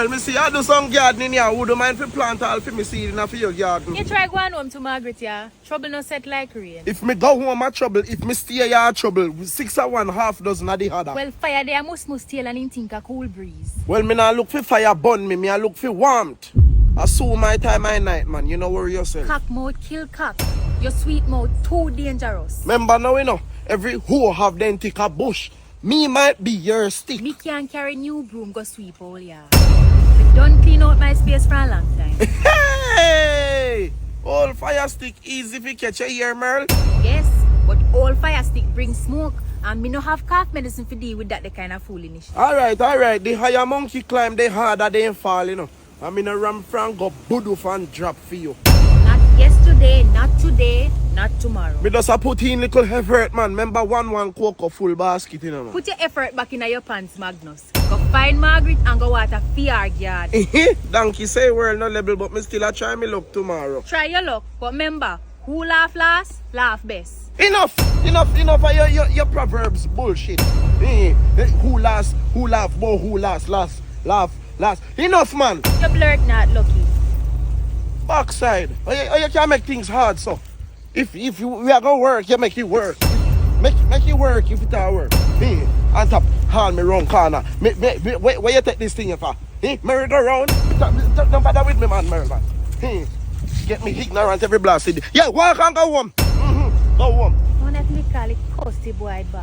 Merle, me see I do some gardening here. Would you mind if you plant all for me seed in for your garden? You try going home to Margaret, yeah? Trouble no set like rain. If me go home, I trouble. If me stay here, trouble. 6 or 1 half dozen of the other. Well, fire there must tail and him think a cool breeze. Well, me not look for fire burn me. Me I look for warmth. I saw my time, my night, man. You know worry yourself. Cock mouth kill cock. Your sweet mouth too dangerous. Remember now, you know, every hoe have them take a bush. Me might be your stick. Me can carry new broom go sweep all ya. Me done clean out my space for a long time. Hey! Old fire stick easy if you catch a ear, Merle. Yes, but all fire stick bring smoke. And me no have cough medicine for deal with that the kind of foolishness. Alright. The higher monkey climb, the harder they fall, you know. I mean a ram frank go budu and drop for you. Not yesterday, not today, not tomorrow. Me just a put in little effort, man. Remember one cocoa full basket, you know, man. Put your effort back in your pants, Magnus. Go find Margaret and go water for your yard. Donkey say world no level, but me still a try me luck tomorrow. Try your luck, but remember, who laugh last, laugh best. Enough of your proverbs bullshit. Who laugh more, who last, laugh. Enough, man. Your blurt not lucky. Backside. You can't make things hard, so. If we are gonna work, you make it work. Make it work if it all work. On top, hand me wrong corner. Where you take this thing for? Merry go round. Don't bother with me, man, Merry, man. Get me ignorant every blasted. Yeah, walk and go home. Go home. Honestly, call it custy boy back.